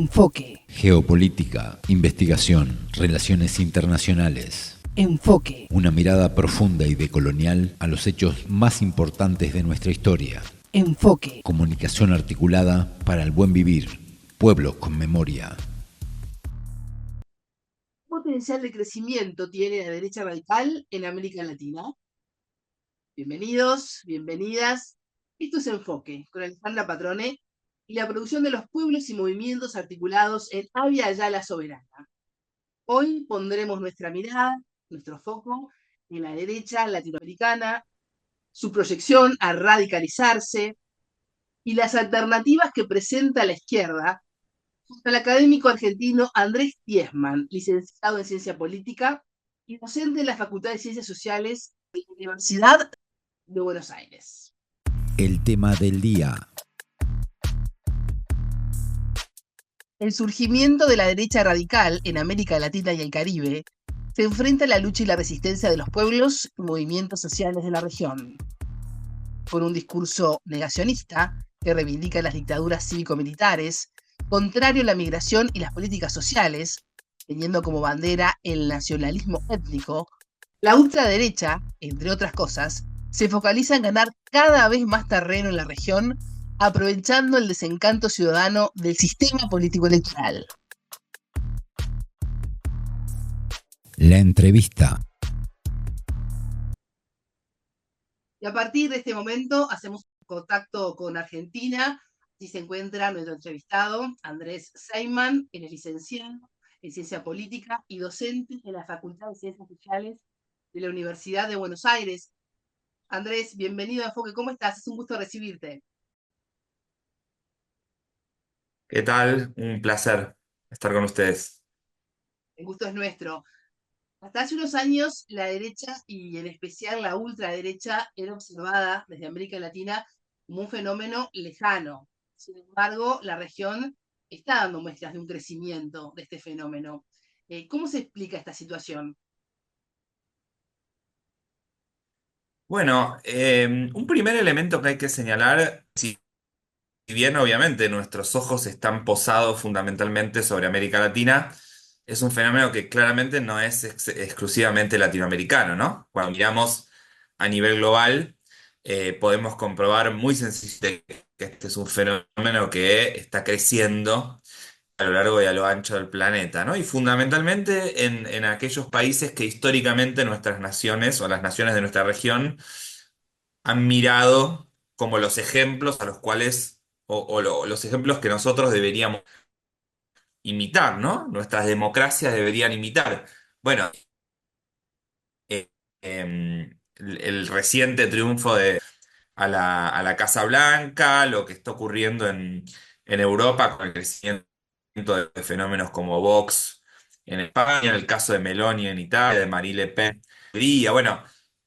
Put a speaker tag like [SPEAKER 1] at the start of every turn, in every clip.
[SPEAKER 1] Enfoque.
[SPEAKER 2] Geopolítica, investigación, relaciones internacionales.
[SPEAKER 1] Enfoque.
[SPEAKER 2] Una mirada profunda y decolonial a los hechos más importantes de nuestra historia.
[SPEAKER 1] Enfoque.
[SPEAKER 2] Comunicación articulada para el buen vivir. Pueblos con memoria.
[SPEAKER 3] ¿Qué potencial de crecimiento tiene la derecha radical en América Latina? Bienvenidos, bienvenidas. Esto es Enfoque, con Alejandra Patrone y la producción de los pueblos y movimientos articulados en Avia Yala Soberana. Hoy pondremos nuestra mirada, nuestro foco, en la derecha latinoamericana, su proyección a radicalizarse y las alternativas que presenta la izquierda, junto al académico argentino Andrés Tiesman, licenciado en Ciencia Política y docente en la Facultad de Ciencias Sociales de la Universidad de Buenos Aires.
[SPEAKER 2] El tema del día.
[SPEAKER 3] El surgimiento de la derecha radical en América Latina y el Caribe se enfrenta a la lucha y la resistencia de los pueblos y movimientos sociales de la región. Con un discurso negacionista que reivindica las dictaduras cívico-militares, contrario a la migración y las políticas sociales, teniendo como bandera el nacionalismo étnico, la ultraderecha, entre otras cosas, se focaliza en ganar cada vez más terreno en la región, aprovechando el desencanto ciudadano del sistema político electoral.
[SPEAKER 2] La entrevista.
[SPEAKER 3] Y a partir de este momento hacemos contacto con Argentina. Aquí se encuentra nuestro entrevistado, Andrés Seiman, él es licenciado en Ciencia Política y docente en la Facultad de Ciencias Sociales de la Universidad de Buenos Aires. Andrés, bienvenido a Enfoque, ¿cómo estás? Es un gusto recibirte.
[SPEAKER 4] ¿Qué tal? Un placer estar con ustedes.
[SPEAKER 3] El gusto es nuestro. Hasta hace unos años, la derecha y en especial la ultraderecha era observada desde América Latina como un fenómeno lejano. Sin embargo, la región está dando muestras de un crecimiento de este fenómeno. ¿Cómo se explica esta situación?
[SPEAKER 4] Bueno, un primer elemento que hay que señalar, si bien obviamente nuestros ojos están posados fundamentalmente sobre América Latina, es un fenómeno que claramente no es exclusivamente latinoamericano, ¿no? Cuando miramos a nivel global, podemos comprobar muy sencillamente que este es un fenómeno que está creciendo a lo largo y a lo ancho del planeta, ¿no? Y fundamentalmente en aquellos países que históricamente nuestras naciones o las naciones de nuestra región han mirado como los ejemplos a los cuales, los ejemplos que nosotros deberíamos imitar, ¿no? Nuestras democracias deberían imitar. Bueno, el reciente triunfo a la Casa Blanca, lo que está ocurriendo en Europa con el crecimiento de fenómenos como Vox en España, el caso de Meloni en Italia, de Marine Le Pen. Bueno,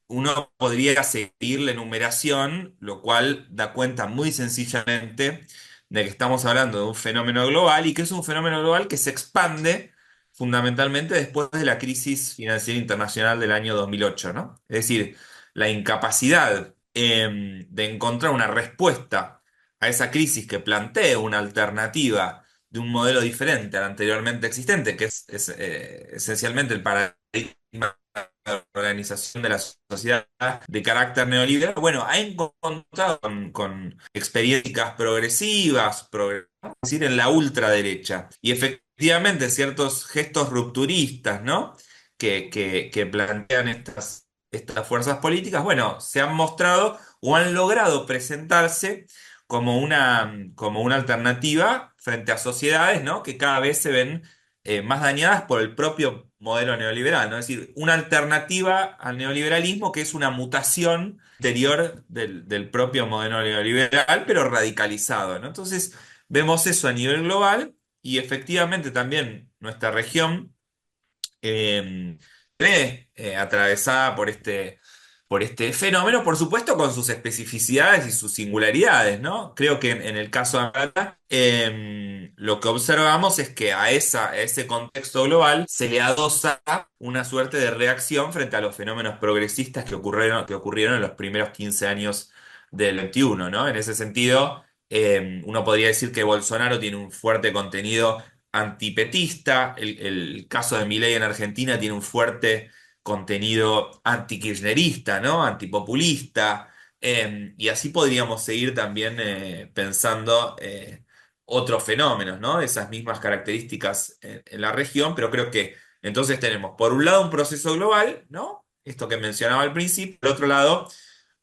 [SPEAKER 4] uno podría seguir la enumeración, lo cual da cuenta muy sencillamente de que estamos hablando de un fenómeno global y que es un fenómeno global que se expande fundamentalmente después de la crisis financiera internacional del año 2008, ¿no? Es decir, la incapacidad de encontrar una respuesta a esa crisis que plantee una alternativa de un modelo diferente al anteriormente existente, que es esencialmente el paradigma de organización de la sociedad de carácter neoliberal. Bueno, ha encontrado con experiencias progresivas, es decir, en la ultraderecha. Y efectivamente ciertos gestos rupturistas, ¿no? Que plantean estas fuerzas políticas, bueno, se han mostrado o han logrado presentarse como una alternativa frente a sociedades, ¿no? Que cada vez se ven más dañadas por el propio modelo neoliberal, ¿no? Es decir, una alternativa al neoliberalismo que es una mutación interior del propio modelo neoliberal, pero radicalizado, ¿no? Entonces, vemos eso a nivel global y efectivamente también nuestra región atravesada por este fenómeno, por supuesto con sus especificidades y sus singularidades, ¿no? Creo que en el caso de América, lo que observamos es que a ese contexto global se le adosa una suerte de reacción frente a los fenómenos progresistas que ocurrieron en los primeros 15 años del XXI, ¿no? En ese sentido, Uno podría decir que Bolsonaro tiene un fuerte contenido antipetista, el caso de Milei en Argentina tiene un fuerte contenido antikirchnerista, ¿no? Antipopulista, y así podríamos seguir también pensando otros fenómenos, ¿no? Esas mismas características en la región, pero creo que entonces tenemos, por un lado, un proceso global, ¿no? Esto que mencionaba al principio, por otro lado,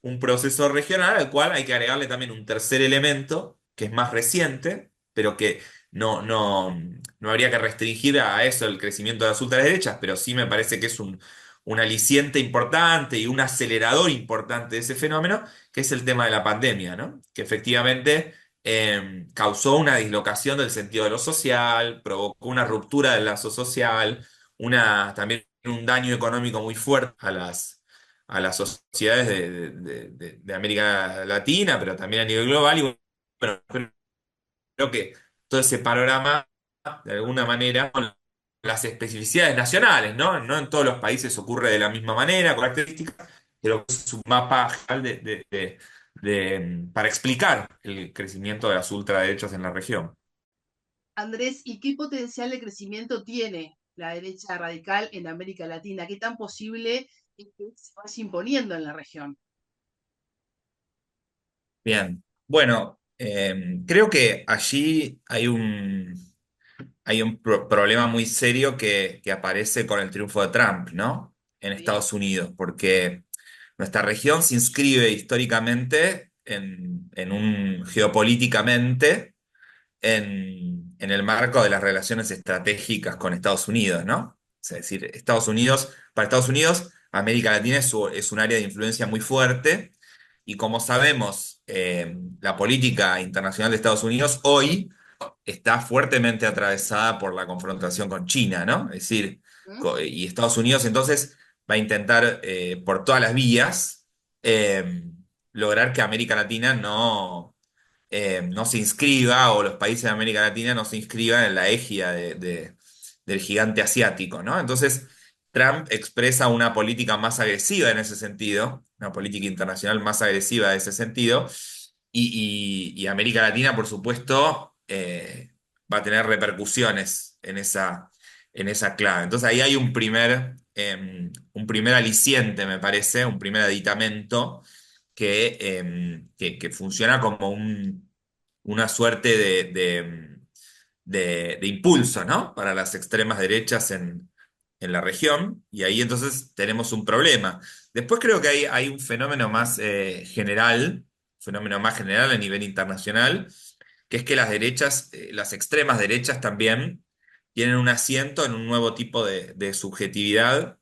[SPEAKER 4] un proceso regional al cual hay que agregarle también un tercer elemento, que es más reciente, pero que no habría que restringir a eso el crecimiento de las ultraderechas, pero sí me parece que es un aliciente importante y un acelerador importante de ese fenómeno, que es el tema de la pandemia, ¿no? Que efectivamente causó una dislocación del sentido de lo social, provocó una ruptura del lazo social, también un daño económico muy fuerte a las sociedades de América Latina, pero también a nivel global. Y bueno, creo que todo ese panorama, de alguna manera, con las especificidades nacionales, ¿no? No en todos los países ocurre de la misma manera, con características, pero es un mapa general para explicar el crecimiento de las ultraderechas en la región.
[SPEAKER 3] Andrés, ¿y qué potencial de crecimiento tiene la derecha radical en América Latina? ¿Qué tan posible es que se vaya imponiendo en la región?
[SPEAKER 4] Bien, bueno, creo que allí hay un problema muy serio que aparece con el triunfo de Trump, ¿no? En
[SPEAKER 3] ¿Sí?
[SPEAKER 4] Estados Unidos, porque nuestra región se inscribe históricamente geopolíticamente en el marco de las relaciones estratégicas con Estados Unidos, ¿no? Es decir, para Estados Unidos, América Latina es un área de influencia muy fuerte y como sabemos, la política internacional de Estados Unidos hoy está fuertemente atravesada por la confrontación con China, ¿no? Es decir,
[SPEAKER 3] ¿Mm?
[SPEAKER 4] y Estados Unidos entonces va a intentar por todas las vías eh, lograr que América Latina no se inscriba, o los países de América Latina no se inscriban en la égida del gigante asiático, ¿no? Entonces, Trump expresa una política más agresiva en ese sentido, una política internacional más agresiva en ese sentido, y América Latina, por supuesto, va a tener repercusiones en esa clave. Entonces, ahí hay un primer aliciente, me parece, un primer aditamento que funciona como una suerte de impulso, ¿no? Para las extremas derechas en la región, y ahí entonces tenemos un problema. Después creo que hay un fenómeno más general a nivel internacional, que es que las extremas derechas también tienen un asiento en un nuevo tipo de subjetividad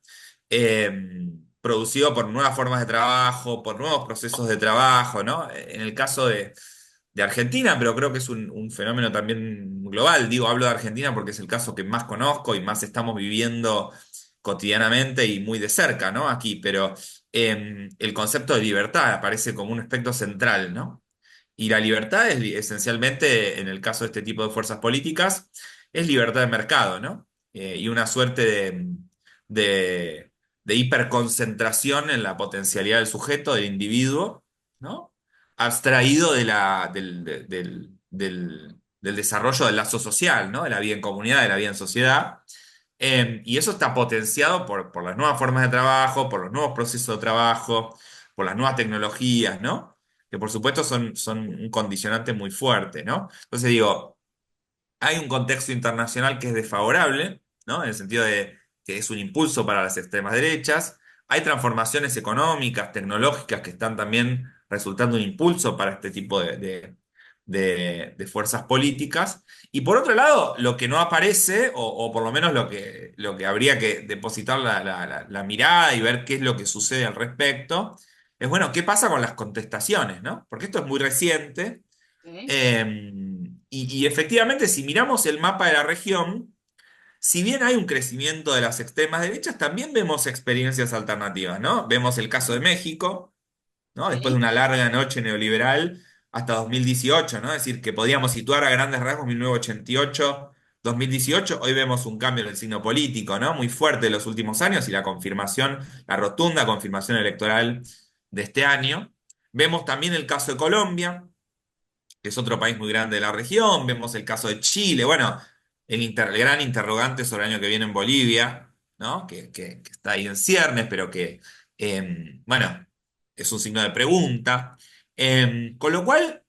[SPEAKER 4] producido por nuevas formas de trabajo, por nuevos procesos de trabajo, ¿no? En el caso de Argentina, pero creo que es un fenómeno también global. Digo, hablo de Argentina porque es el caso que más conozco y más estamos viviendo cotidianamente y muy de cerca, ¿no? Aquí, pero el concepto de libertad aparece como un aspecto central, ¿no? Y la libertad es esencialmente, en el caso de este tipo de fuerzas políticas, es libertad de mercado, ¿no? Y una suerte de, de hiperconcentración en la potencialidad del sujeto, del individuo, ¿no? Abstraído del desarrollo del lazo social, ¿no? De la vida en comunidad, de la vida en sociedad. Y eso está potenciado por las nuevas formas de trabajo, por los nuevos procesos de trabajo, por las nuevas tecnologías, ¿no? Que por supuesto son un condicionante muy fuerte, ¿no? Entonces digo, hay un contexto internacional que es desfavorable, ¿no? En el sentido de que es un impulso para las extremas derechas. Hay transformaciones económicas, tecnológicas que están también resultando un impulso para este tipo de fuerzas políticas. Y por otro lado, lo que no aparece, o por lo menos lo que habría que depositar la mirada y ver qué es lo que sucede al respecto, es bueno, ¿qué pasa con las contestaciones, ¿no? Porque esto es muy reciente.
[SPEAKER 3] ¿Sí?
[SPEAKER 4] Y efectivamente, si miramos el mapa de la región, si bien hay un crecimiento de las extremas derechas, también vemos experiencias alternativas, ¿no? Vemos el caso de México, ¿no? Después de
[SPEAKER 3] ¿Sí?
[SPEAKER 4] una larga noche neoliberal hasta 2018, ¿no? Es decir, que podíamos situar a grandes rasgos 1988, 2018. Hoy vemos un cambio en el signo político, ¿no? Muy fuerte en los últimos años y la rotunda confirmación electoral de este año. Vemos también el caso de Colombia, que es otro país muy grande de la región, vemos el caso de Chile, bueno, el gran interrogante sobre el año que viene en Bolivia, ¿no? Que está ahí en ciernes, pero que, bueno, es un signo de pregunta. Con lo cual,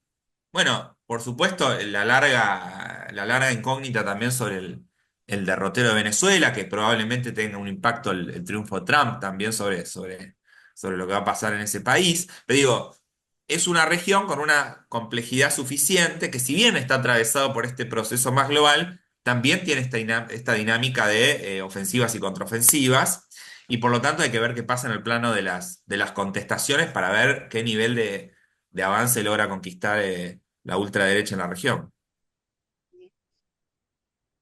[SPEAKER 4] bueno, por supuesto, la larga incógnita también sobre el derrotero de Venezuela, que probablemente tenga un impacto el triunfo de Trump también sobre lo que va a pasar en ese país. Pero digo, es una región con una complejidad suficiente que si bien está atravesado por este proceso más global, también tiene esta dinámica de ofensivas y contraofensivas, y por lo tanto hay que ver qué pasa en el plano de las contestaciones para ver qué nivel de avance logra conquistar la ultraderecha en la región.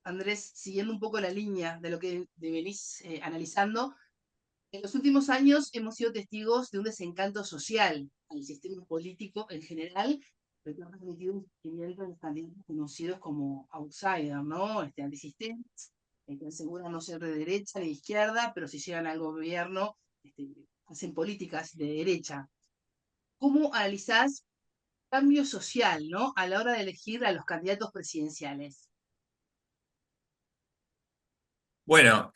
[SPEAKER 3] Andrés, siguiendo un poco la línea de lo que venís analizando, en los últimos años hemos sido testigos de un desencanto social al sistema político en general, pero que ha permitido un surgimiento de candidatos conocidos como outsiders, ¿no? Antisistentes, que aseguran no ser de derecha ni de izquierda, pero si llegan al gobierno, hacen políticas de derecha. ¿Cómo analizás cambio social, ¿no? A la hora de elegir a los candidatos presidenciales?
[SPEAKER 4] Bueno,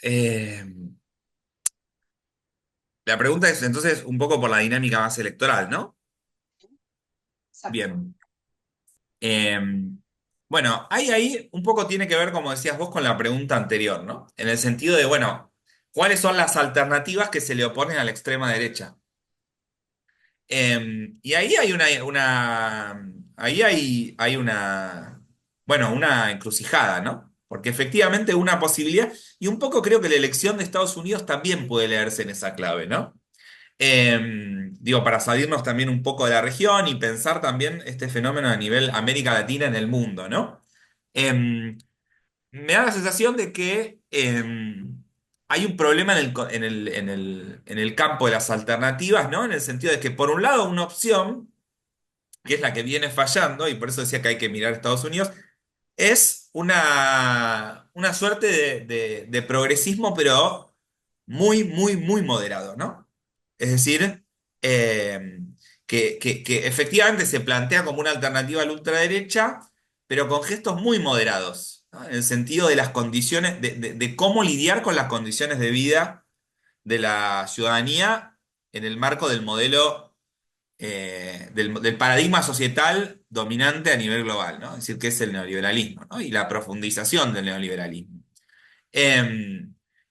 [SPEAKER 4] la pregunta es entonces un poco por la dinámica más electoral, ¿no?
[SPEAKER 3] Exacto.
[SPEAKER 4] Bien. Eh, bueno, ahí un poco tiene que ver, como decías vos, con la pregunta anterior, ¿no? En el sentido de, bueno, ¿cuáles son las alternativas que se le oponen a la extrema derecha? Y ahí hay bueno, una encrucijada, ¿no? Porque efectivamente una posibilidad, y un poco creo que la elección de Estados Unidos también puede leerse en esa clave, ¿no? Digo, para salirnos también un poco de la región y pensar también este fenómeno a nivel América Latina en el mundo, ¿no? Em, Me da la sensación de que hay un problema en el campo de las alternativas, ¿no? En el sentido de que, por un lado, una opción, que es la que viene fallando, y por eso decía que hay que mirar a Estados Unidos, es una suerte de progresismo, pero muy, muy, muy moderado, ¿no? Es decir, eh, que efectivamente se plantea como una alternativa a la ultraderecha, pero con gestos muy moderados, ¿no? En el sentido de las condiciones, de cómo lidiar con las condiciones de vida de la ciudadanía en el marco del modelo, del paradigma societal dominante a nivel global, ¿no? Es decir, que es el neoliberalismo, ¿no? Y la profundización del neoliberalismo. Eh,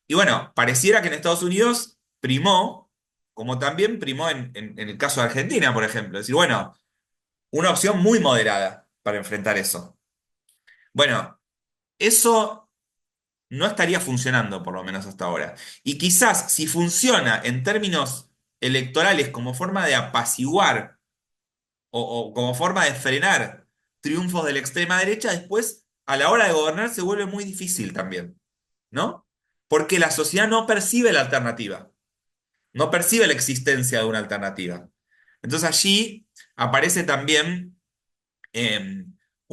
[SPEAKER 4] y bueno, pareciera que en Estados Unidos primó, como también primó en el caso de Argentina, por ejemplo. Es decir, bueno, una opción muy moderada para enfrentar eso. Bueno, eso no estaría funcionando, por lo menos hasta ahora. Y quizás si funciona en términos electorales como forma de apaciguar o como forma de frenar triunfos de la extrema derecha, después a la hora de gobernar se vuelve muy difícil también, ¿no? Porque la sociedad no percibe la alternativa, no percibe la existencia de una alternativa. Entonces allí aparece también eh,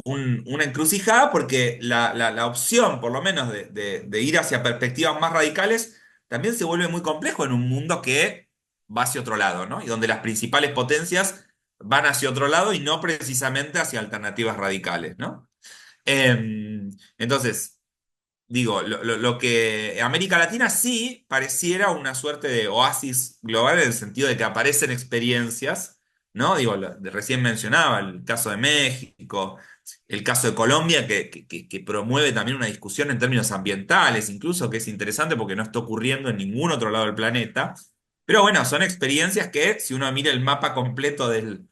[SPEAKER 4] una encrucijada porque la opción, por lo menos, de ir hacia perspectivas más radicales, también se vuelve muy complejo en un mundo que va hacia otro lado, ¿no? Y donde las principales potencias van hacia otro lado y no precisamente hacia alternativas radicales, ¿no? Entonces, digo, lo que América Latina sí pareciera una suerte de oasis global en el sentido de que aparecen experiencias, ¿no? Digo, recién mencionaba el caso de México, el caso de Colombia, que promueve también una discusión en términos ambientales, incluso que es interesante porque no está ocurriendo en ningún otro lado del planeta. Pero bueno, son experiencias que, si uno mira el mapa completo del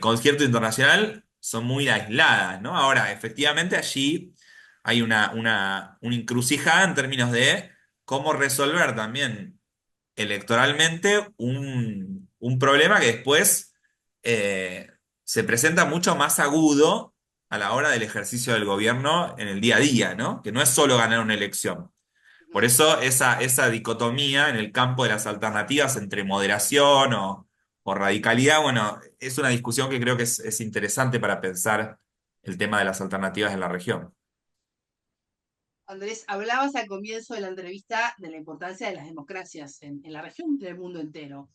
[SPEAKER 4] concierto internacional, son muy aisladas, ¿no? Ahora, efectivamente, allí hay una encrucijada en términos de cómo resolver también electoralmente un problema que después eh, se presenta mucho más agudo a la hora del ejercicio del gobierno en el día a día, ¿no? Que no es solo ganar una elección. Por eso esa dicotomía en el campo de las alternativas entre moderación o radicalidad, bueno, es una discusión que creo que es interesante para pensar el tema de las alternativas en la región.
[SPEAKER 3] Andrés, hablabas al comienzo de la entrevista de la importancia de las democracias en la región y en el mundo entero.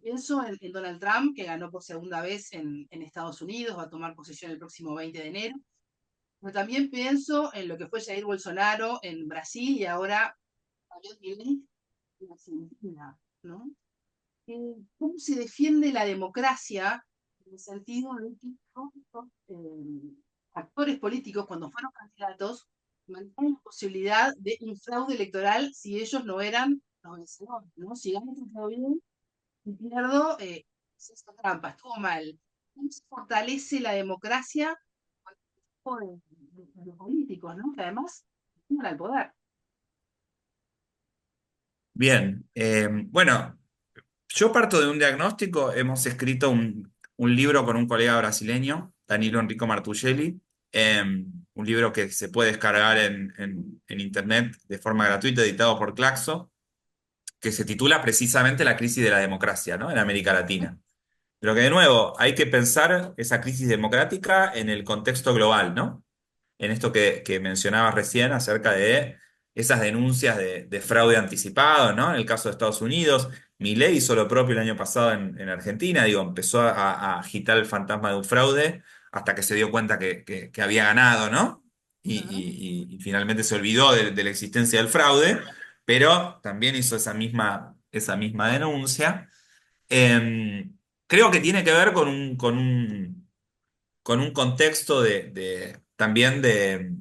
[SPEAKER 3] Pienso en Donald Trump, que ganó por segunda vez en Estados Unidos, va a tomar posesión el próximo 20 de enero. Pero también pienso en lo que fue Jair Bolsonaro en Brasil y ahora Javier Milei en Argentina, ¿no? ¿Cómo se defiende la democracia en el sentido de que estos actores políticos, cuando fueron candidatos, mantienen la posibilidad de un fraude electoral si ellos no eran los vencedores, ¿no? Si gana todo bien, si pierdo, es esto trampa, estuvo mal. ¿Cómo se fortalece la democracia con el tipo de políticos, ¿no? Que además tienen al poder.
[SPEAKER 4] Bien, bueno, yo parto de un diagnóstico, hemos escrito un libro con un colega brasileño, Danilo Enrico Martuchelli, un libro que se puede descargar en internet de forma gratuita, editado por Claxo, que se titula precisamente La crisis de la democracia, ¿no? En América Latina. Pero que de nuevo, hay que pensar esa crisis democrática en el contexto global, ¿no? En esto que mencionabas recién acerca de esas denuncias de fraude anticipado, ¿no? En el caso de Estados Unidos, Milei hizo lo propio el año pasado en Argentina, digo, empezó a agitar el fantasma de un fraude hasta que se dio cuenta que había ganado, ¿no?
[SPEAKER 3] Ujú.
[SPEAKER 4] Y finalmente se olvidó de la existencia del fraude, pero también hizo esa misma denuncia. Creo que tiene que ver con un contexto también de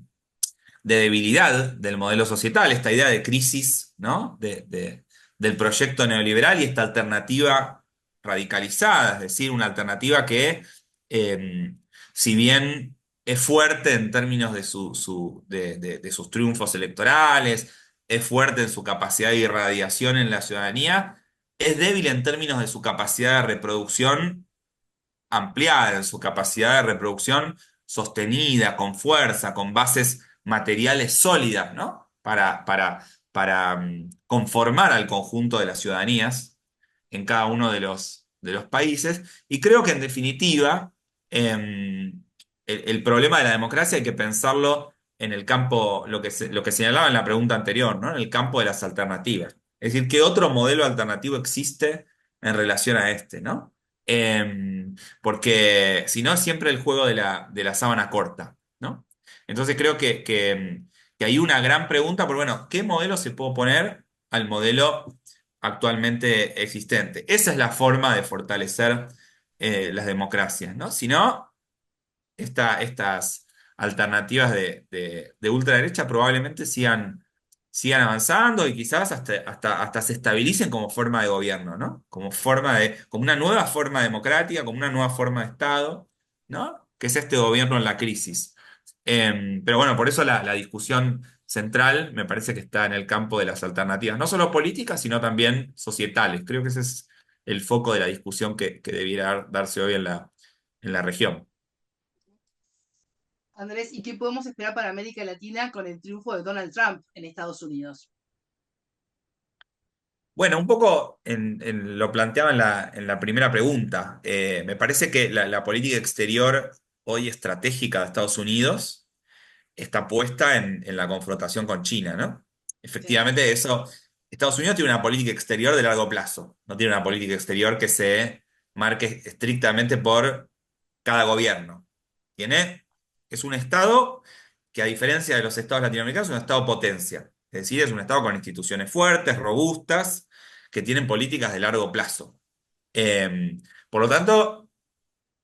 [SPEAKER 4] debilidad del modelo societal, esta idea de crisis, ¿no? Del proyecto neoliberal y esta alternativa radicalizada, es decir, una alternativa que, eh, si bien es fuerte en términos de sus triunfos electorales, es fuerte en su capacidad de irradiación en la ciudadanía, es débil en términos de su capacidad de reproducción ampliada, en su capacidad de reproducción sostenida, con fuerza, con bases materiales sólidas, ¿no? Para conformar al conjunto de las ciudadanías en cada uno de los países. Y creo que en definitiva, el problema de la democracia hay que pensarlo en el campo, lo que señalaba en la pregunta anterior, ¿no? En el campo de las alternativas. Es decir, ¿qué otro modelo alternativo existe en relación a este, ¿no? Porque si no, es siempre el juego de la sábana corta, ¿no? Entonces creo que hay una gran pregunta, pero bueno, ¿qué modelo se puede oponer al modelo actualmente existente? Esa es la forma de fortalecer las democracias, ¿no? Si no, estas alternativas de ultraderecha probablemente sigan avanzando y quizás hasta se estabilicen como forma de gobierno, ¿no? Como una nueva forma democrática, como una nueva forma de Estado, ¿no? Que es este gobierno en la crisis. Pero bueno, por eso la discusión central me parece que está en el campo de las alternativas, no solo políticas, sino también societales. Creo que ese es el foco de la discusión que debiera darse hoy en la región.
[SPEAKER 3] Andrés, ¿y qué podemos esperar para América Latina con el triunfo de Donald Trump en Estados Unidos?
[SPEAKER 4] Bueno, un poco lo planteaba en la primera pregunta. Me parece que la política exterior hoy estratégica de Estados Unidos está puesta en la confrontación con China, ¿no?
[SPEAKER 3] Sí.
[SPEAKER 4] Efectivamente, Estados Unidos tiene una política exterior de largo plazo, no tiene una política exterior que se marque estrictamente por cada gobierno. Es un Estado que, a diferencia de los estados latinoamericanos, es un Estado potencia. Es decir, es un Estado con instituciones fuertes, robustas, que tienen políticas de largo plazo. Eh, por lo tanto,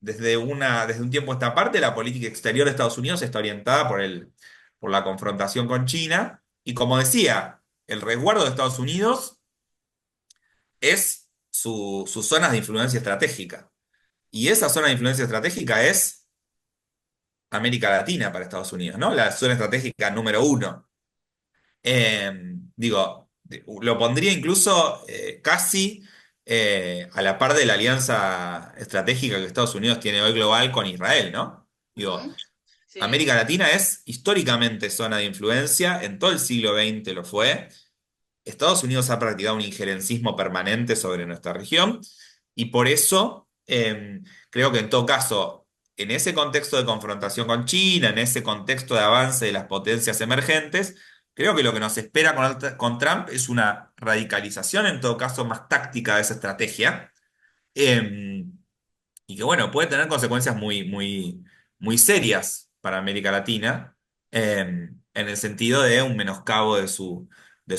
[SPEAKER 4] desde un tiempo a esta parte, la política exterior de Estados Unidos está orientada por la confrontación con China. Y como decía, el resguardo de Estados Unidos es sus zonas de influencia estratégica. Y esa zona de influencia estratégica es América Latina para Estados Unidos, ¿no? La zona estratégica número uno. Digo, lo pondría incluso casi a la par de la alianza estratégica que Estados Unidos tiene hoy global con Israel, ¿no? Digo,
[SPEAKER 3] Ujú. Sí.
[SPEAKER 4] América Latina es históricamente zona de influencia, en todo el siglo XX lo fue. Estados Unidos ha practicado un injerencismo permanente sobre nuestra región y por eso creo que en todo caso, en ese contexto de confrontación con China, en ese contexto de avance de las potencias emergentes, creo que lo que nos espera con Trump es una radicalización, en todo caso más táctica de esa estrategia, y que bueno, puede tener consecuencias muy serias para América Latina, en el sentido de un menoscabo de su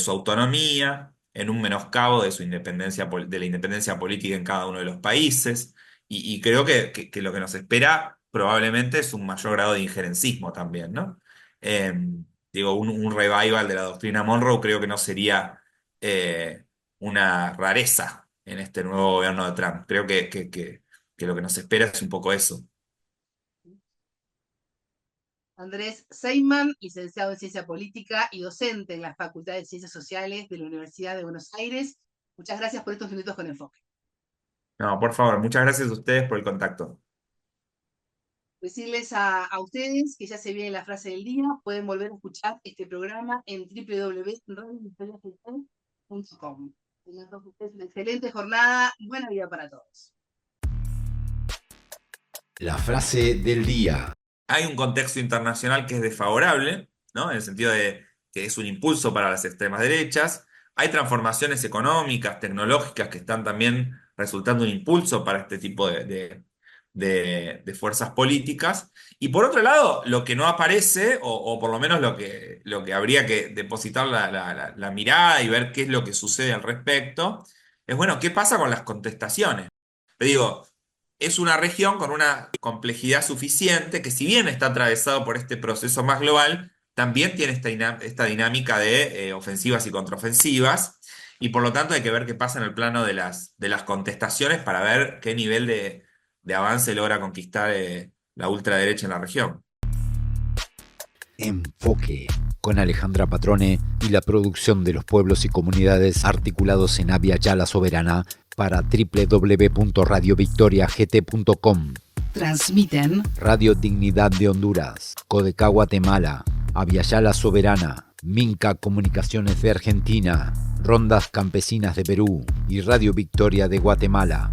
[SPEAKER 4] autonomía, en un menoscabo de su independencia, de la independencia política en cada uno de los países, y creo que lo que nos espera probablemente es un mayor grado de injerencismo también, ¿no? Digo, un revival de la doctrina Monroe creo que no sería una rareza en este nuevo gobierno de Trump. Creo que lo que nos espera es un poco eso.
[SPEAKER 3] Andrés Seyman, licenciado en Ciencia Política y docente en la Facultad de Ciencias Sociales de la Universidad de Buenos Aires. Muchas gracias por estos minutos con Enfoque.
[SPEAKER 4] No, por favor, muchas gracias a ustedes por el contacto.
[SPEAKER 3] Decirles a ustedes que ya se viene la frase del día, pueden volver a escuchar este programa en www.radiovictoriafm.com. Tengan todos ustedes una excelente jornada, buena vida para todos.
[SPEAKER 2] La frase del día.
[SPEAKER 4] Hay un contexto internacional que es desfavorable, ¿no? En el sentido de que es un impulso para las extremas derechas. Hay transformaciones económicas, tecnológicas que están también resultando un impulso para este tipo de fuerzas políticas. Y por otro lado, lo que no aparece, o por lo menos lo que habría que depositar la mirada y ver qué es lo que sucede al respecto, es bueno, ¿qué pasa con las contestaciones? Te digo, es una región con una complejidad suficiente que si bien está atravesado por este proceso más global, también tiene esta dinámica de ofensivas y contraofensivas, y por lo tanto hay que ver qué pasa en el plano de las contestaciones para ver qué nivel de avance logra conquistar la ultraderecha en la región.
[SPEAKER 2] Enfoque, con Alejandra Patrone y la producción de los pueblos y comunidades articulados en Abya Yala Soberana para www.radiovictoriagt.com.
[SPEAKER 3] Transmiten
[SPEAKER 2] Radio Dignidad de Honduras, Codecá Guatemala, Abya Yala Soberana, Minca Comunicaciones de Argentina, Rondas Campesinas de Perú y Radio Victoria de Guatemala.